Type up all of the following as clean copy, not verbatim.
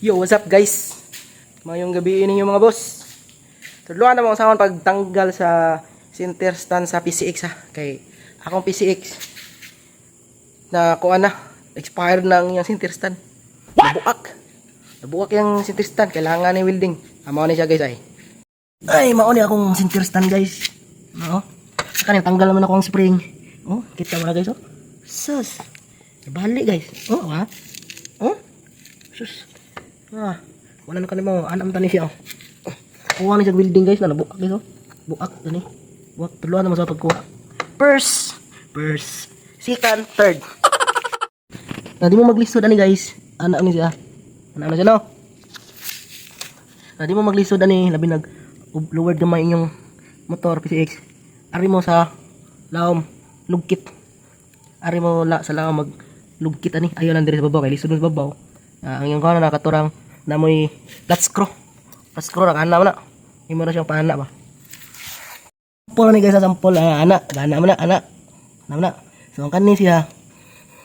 Yo, what's up guys? Mayong gabi ninyo mga boss. Tudloan na mo usapan pagtanggal sa center stand sa PCX ha. Kay akong PCX na kuan na expired na ang iyang center stand. Nabuak. Nabuak yung center stand, kailangan ni welding. Mao ni siya guys ay. Ay, mao ni akong center stand guys. Oo. Saka tanggal naman ako ang spring. Oh, kita mo na guys oh. Sus. Balik guys. Oh, ha. Oh. Sus. Ah, wala na kanimo, anam tani siya. Kuha ni siya building guys, na nabuak guys oh. Buak tani. Buak tuluan naman sa pagkuha. First, second, third. Na di mo maglisod ani guys. Anak ni siya. Anak na siya no. Na di mo maglisod ani, labi nag lowered gamay inyong motor PCX. Ari mo sa laom lugkit. Ari mo sa laom mag lugkit ani. Ayo lang diri sa babaw kay lisod sa babaw. Ang iyong kanan nakaturang na mo'y flat screw. Flat screw nakahana mo na. Hindi mo na siyang pahana ba. Sample ni guys sa sample. Anak. Gana mo na. Anak. Gana mo na. So ang kanin siya.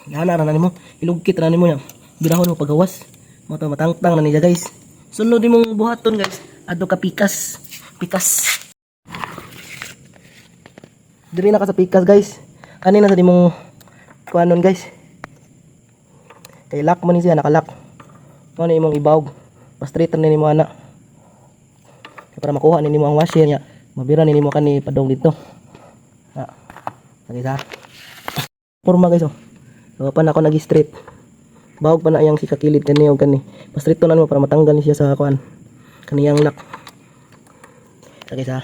Gana na mo. Ilugkit na mo yan. Birahon mo pagawas. Matangtang na niya guys. Sunod mong buhaton guys. Ato ka pikas. Pikas. Diri na ka sa pikas guys. Kanina sa di mong kuanon guys. Kay lock mo ni siya. Nakalak. Ano imong ibawg pa-straighten nimo ana para makuha nimo ang washer niya mabira nimo kani padong dito lagi sa forma guys oh so pa na ako nagi-straight bawg pa na yang si kakilid kani og kani pa-straighten mo para matanggal ni siya sa kuan kaniyang lock lagi sa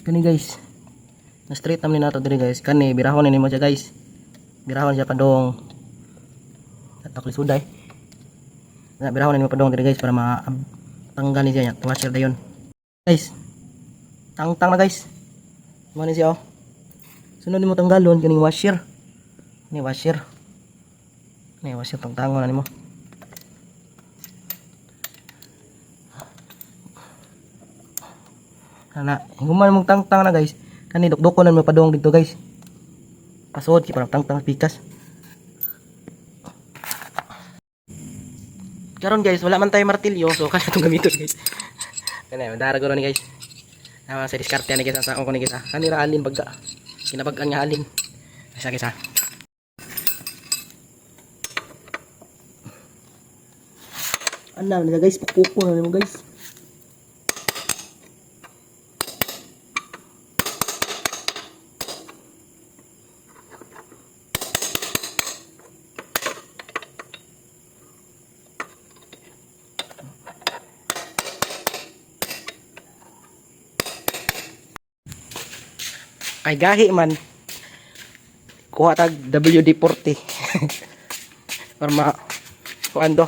kani guys na straight naman nato diri guys kani birahon nimo siya guys birahon siya padong tatak lisuday na birahon ni padong diri guys para matanggal ni siya nya washer dayon guys tangtang na guys mo ni siya oh sunod nimo tanggalon kining washer ni washer tangtangon na nimo ana human mong tangtang na guys kani dukdukon na mo padong dito guys pasod ki para tangtang pikas. Karon guys, wala man tayo martilyo, so kaya itong gamiton guys. Kaya, madarago na ni guys. Sa diskarte ni guys, sa akong ko ni guys ha. Kanira alin bagga. Kinabagan nga alin. Isa guys ha. Ano na guys, pakuko na mo guys. Ay gahi man kuha tag WD-40 para kuan do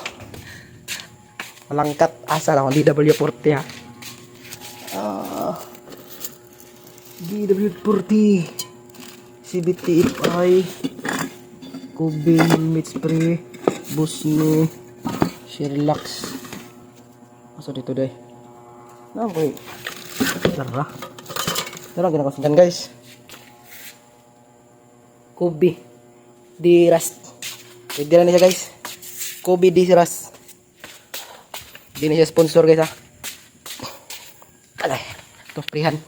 malangkat asa lang WD-40 ha WD-40 CBTFI Kubin Meat Spray Busni Sherlox asa dito day na boy Tara gina ko sundan guys Kobe di Rust. Pwede na niya guys. Kobe di Rust. Hindi na siya sponsor guys ha. Alay. Itong sprayan.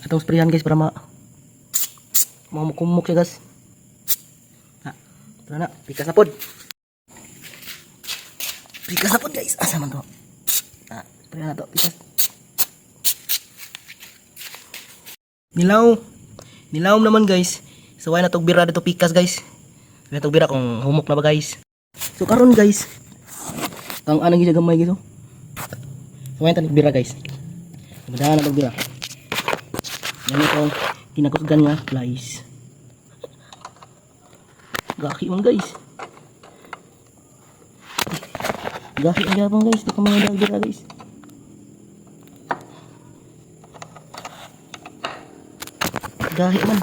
Itong sprayan guys para makumuk siya guys. Tara na. Pikas na pod. Pikas na pod guys. Asa man to? Sprayan na to. Pikas. Nilaw naman guys. So why na tog bira dito pikas guys. Wala tog bira kung humok na ba guys. So karon guys. Ang anong gisa gamay guys oh. So why ta bira guys. Madahan na tog bira. Yan itong kinakusgan nga flies. Gaki man guys. Gaki ang gapang guys. Di ka mga bira guys. Gahi man.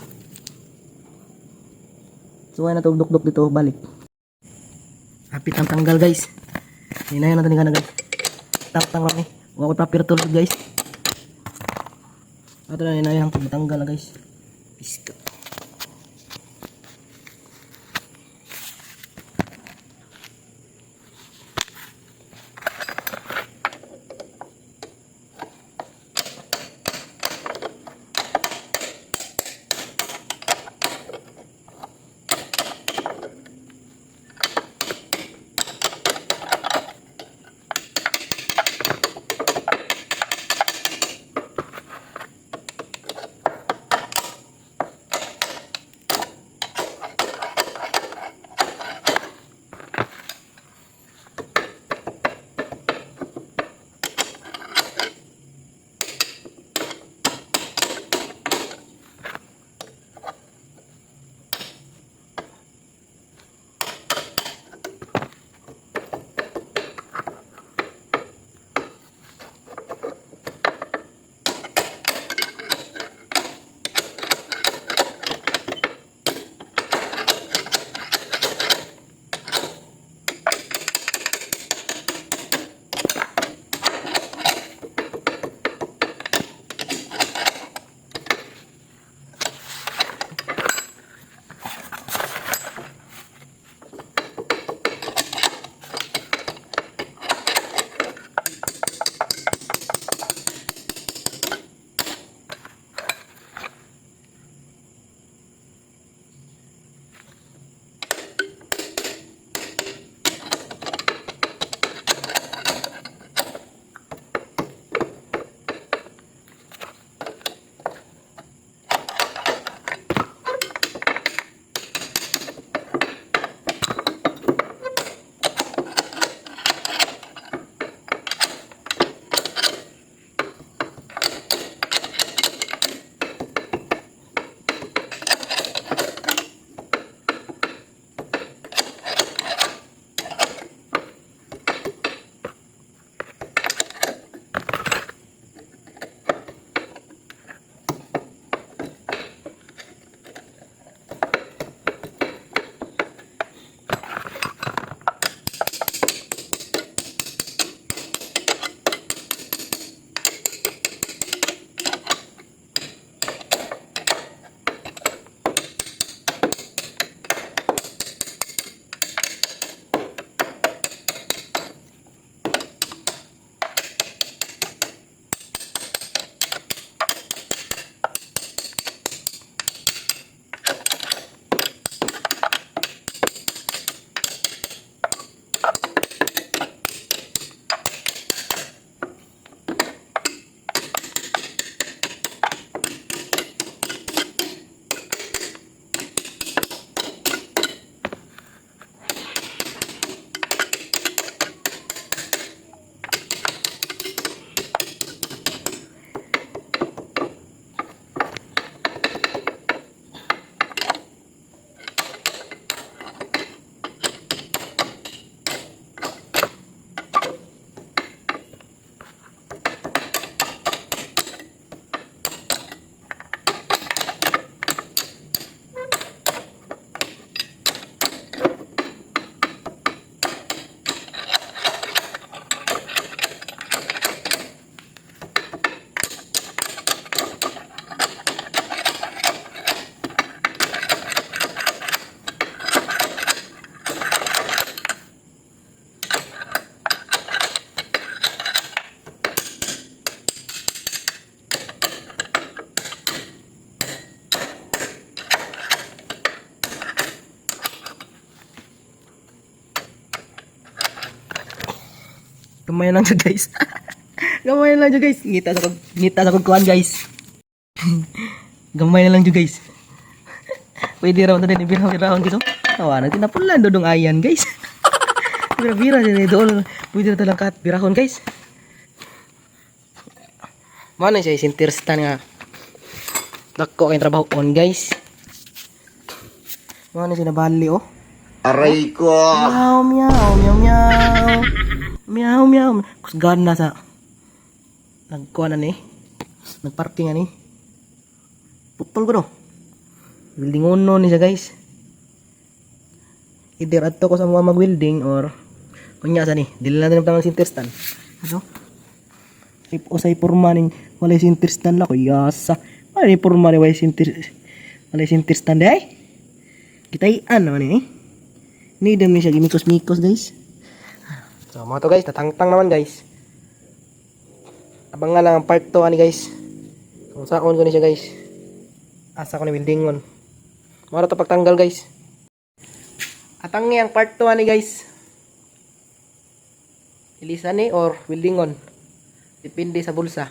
So ay natugdok-dok dito balik. Hapit ang tanggal guys. Hinayan natin nga na guys. Tang lang eh. Huwag ko paper tool guys. Ito na hinayan ang tanggal na guys. Piska. Gamay lang siya guys. Gamay lang siya guys. Ngita sa kuan guys. Gamay na lang siya guys. Pwede raw na din ibirahon guys. Tawanan tinapulan dodong ayan guys. Bira-bira din doon. Pwede na talang kat birahon guys. Mana siya sinterstan nga. Dako kay trabaho on guys. Mana siya nabali oh. Aray ko! Meow meow meow meow. Meow meow. Kusgan na sa nagkuan na ni. Nagparking ani. Putol ko no. Building uno ni siya guys. Either adto ko sa mga mag-welding or kunya sa ni. Dili na tanong sinterstan. Ano? Usay porma ning walay sinterstan la ko yasa. Ay porma ni walay sinterstan day. Kitaian naman ni. Need them ni siya gimikos-mikos guys. So mga to guys, tatangtang naman guys. Abang nga lang ang part 2 ani guys. Kung sakon ko ni siya guys. Asa ko ni buildingon. Mara to pagtanggal guys. Atangi ang part 2 ani guys. Ilisan ni or buildingon. Depende sa bulsa.